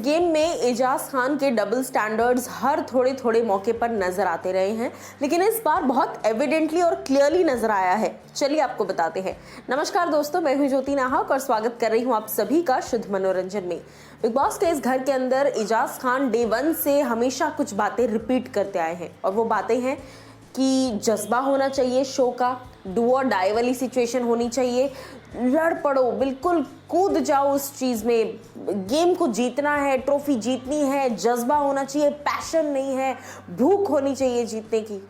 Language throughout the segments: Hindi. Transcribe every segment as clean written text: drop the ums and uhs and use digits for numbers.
गेम में एजाज खान के डबल स्टैंडर्ड्स हर थोड़े थोड़े मौके पर नजर आते रहे हैं, लेकिन इस बार बहुत एविडेंटली और क्लियरली नजर आया है। चलिए आपको बताते हैं। नमस्कार दोस्तों, मैं हूं ज्योति नाहक और स्वागत कर रही हूं आप सभी का शुद्ध मनोरंजन में। बिग बॉस के इस घर के अंदर एजाज खान डे 1 से हमेशा कुछ बातें रिपीट करते आए हैं, और वो बातें हैं कि जज्बा होना चाहिए शो का, डू और डाई वाली सिचुएशन होनी चाहिए, लड़ पड़ो, बिल्कुल कूद जाओ उस चीज में, गेम को जीतना है, ट्रॉफी जीतनी है, जज्बा होना चाहिए, पैशन नहीं है, भूख होनी चाहिए जीतने की।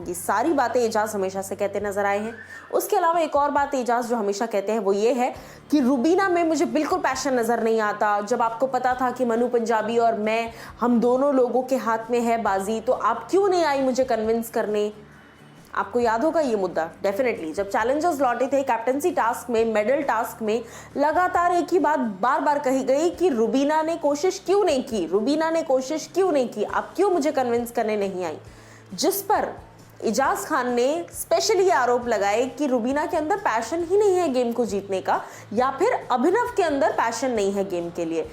ये सारी बातें एजाज हमेशा से कहते नजर आए हैं। उसके अलावा एक और बात एजाज जो हमेशा कहते हैं वो ये है कि रुबीना में मुझे बिल्कुल पैशन नजर नहीं आता। जब आपको पता था कि मनु पंजाबी और मैं, हम दोनों लोगों के हाथ में है बाजी, तो आप क्यों नहीं आई मुझे कन्विंस करने। आपको याद होगा ये मुद्दा डेफिनेटली, जब चैलेंजर्स लौटे थे कैप्टनसी टास्क में, मेडल टास्क में, लगातार एक ही बात बार बार कही गई कि रुबीना ने कोशिश क्यों नहीं की, रुबीना ने कोशिश क्यों नहीं की, आप क्यों मुझे कन्विंस करने नहीं आई। जिस पर एजाज खान ने स्पेशली आरोप लगाए कि रुबीना के अंदर पैशन ही नहीं है गेम को जीतने का, या फिर अभिनव के अंदर पैशन नहीं है गेम के लिए।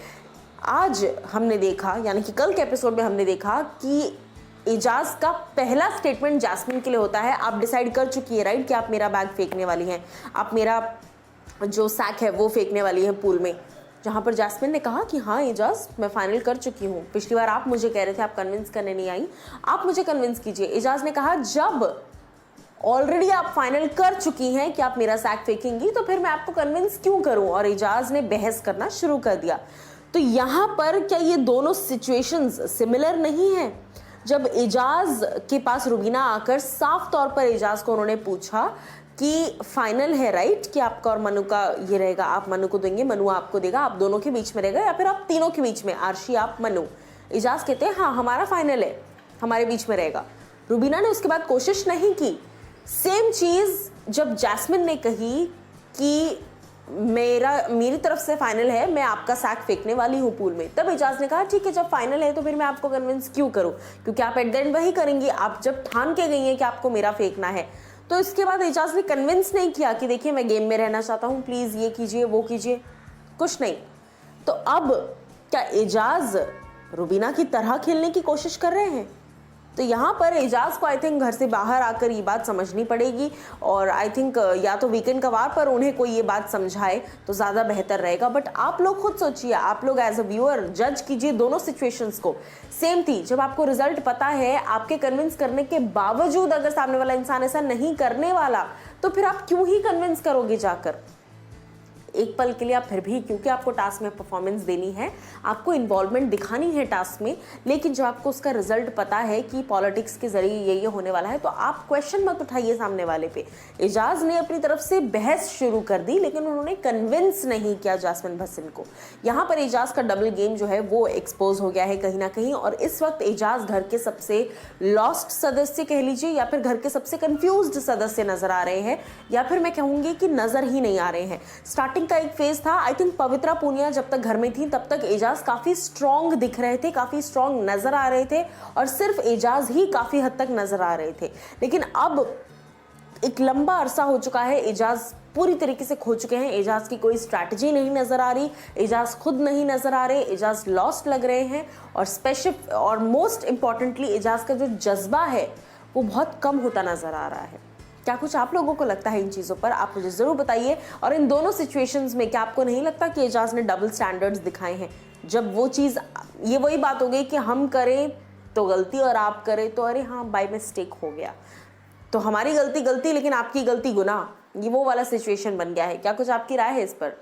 आज हमने देखा, यानी कि कल के एपिसोड में हमने देखा कि एजाज का पहला स्टेटमेंट जैस्मिन के लिए होता है, आप डिसाइड कर चुकी है राइट कि आप मेरा बैग फेंकने वाली हैं, आप मेरा जो सैक है वो फेंकने वाली है पूल में। जहां पर जैस्मिन ने कहा कि हाँ एजाज, मैं फाइनल कर चुकी हूँ, पिछली बार आप मुझे कह रहे थे आप कन्विंस करने नहीं आई, आप मुझे कन्विंस कीजिए। एजाज ने कहा जब ऑलरेडी आप फाइनल कर चुकी हैं कि आप मेरा सैक फेंकेंगी तो फिर मैं आपको कन्विंस क्यों करूं, और एजाज ने बहस करना शुरू कर दिया। तो यहाँ पर क्या ये दोनों सिचुएशंस सिमिलर नहीं है? जब एजाज के पास रुबीना आकर साफ तौर पर एजाज को उन्होंने पूछा कि फाइनल है राइट कि आपका और मनु का ये रहेगा, आप मनु को देंगे, मनु आपको देगा, आप दोनों के बीच में रहेगा, या फिर आप तीनों के बीच में, आरशी आप मनु। एजाज कहते हैं हाँ हमारा फाइनल है, हमारे बीच में रहेगा। रुबीना ने उसके बाद कोशिश नहीं की। सेम चीज जब जैस्मिन ने कही कि मेरी तरफ से फाइनल है, मैं आपका सैक फेंकने वाली हूँ पूल में, तब एजाज ने कहा ठीक है जब फाइनल है तो फिर मैं आपको कन्विंस क्यों करूँ, क्योंकि आप एट द एंड वही करेंगी, आप जब ठान के गई हैं कि आपको मेरा फेंकना है। तो इसके बाद एजाज ने कन्विंस नहीं किया कि देखिए मैं गेम में रहना चाहता हूँ, प्लीज ये कीजिए वो कीजिए, कुछ नहीं। तो अब क्या एजाज रुबीना की तरह खेलने की कोशिश कर रहे हैं? तो यहाँ पर एजाज को आई थिंक घर से बाहर आकर ये बात समझनी पड़ेगी, और आई थिंक या तो वीकेंड का वार पर उन्हें कोई ये बात समझाए तो ज़्यादा बेहतर रहेगा। बट आप लोग खुद सोचिए, आप लोग एज अ व्यूअर जज कीजिए दोनों सिचुएशंस को। सेम थी, जब आपको रिजल्ट पता है, आपके कन्विंस करने के बावजूद अगर सामने वाला इंसान ऐसा नहीं करने वाला, तो फिर आप क्यों ही कन्विंस करोगे जाकर। एक पल के लिए आप फिर भी, क्योंकि आपको टास्क में परफॉर्मेंस देनी है, आपको इन्वॉल्वमेंट दिखानी है टास्क में, लेकिन जब आपको उसका रिजल्ट पता है कि पॉलिटिक्स के जरिए ये होने वाला है, तो आप क्वेश्चन मत उठाइए सामने वाले पे। एजाज ने अपनी तरफ से बहस शुरू कर दी, लेकिन उन्होंने कन्विंस नहीं किया जैस्मिन भसीन को। यहाँ पर एजाज का डबल गेम जो है वो एक्सपोज हो गया है कहीं ना कहीं, और इस वक्त एजाज घर के सबसे लॉस्ट सदस्य कह लीजिए, या फिर घर के सबसे कंफ्यूज्ड सदस्य नजर आ रहे हैं, या फिर मैं कहूंगी कि नजर ही नहीं आ रहे हैं। स्टार्टिंग का एक फेज था, आई थिंक पवित्रा पूनिया जब तक घर में थी तब तक एजाज काफी स्ट्रॉन्ग दिख रहे थे, काफी स्ट्रॉन्ग नजर आ रहे थे, और सिर्फ एजाज ही काफी हद तक नजर आ रहे थे। लेकिन अब एक लंबा अरसा हो चुका है, एजाज पूरी तरीके से खो चुके हैं, एजाज की कोई स्ट्रैटेजी नहीं नजर आ रही, एजाज खुद नहीं नजर आ रहे, एजाज लॉस्ट लग रहे हैं, और स्पेशल और मोस्ट इंपॉर्टेंटली एजाज का जो जज्बा है वो बहुत कम होता नजर आ रहा है। क्या कुछ आप लोगों को लगता है इन चीज़ों पर? आप मुझे ज़रूर बताइए। और इन दोनों सिचुएशंस में क्या आपको नहीं लगता कि एजाज ने डबल स्टैंडर्ड्स दिखाए हैं? जब वो चीज़, ये वही बात हो गई कि हम करें तो गलती और आप करें तो अरे हाँ बाय मिस्टेक हो गया, तो हमारी गलती गलती लेकिन आपकी गलती गुनाह, ये वो वाला सिचुएशन बन गया है। क्या कुछ आपकी राय है इस पर?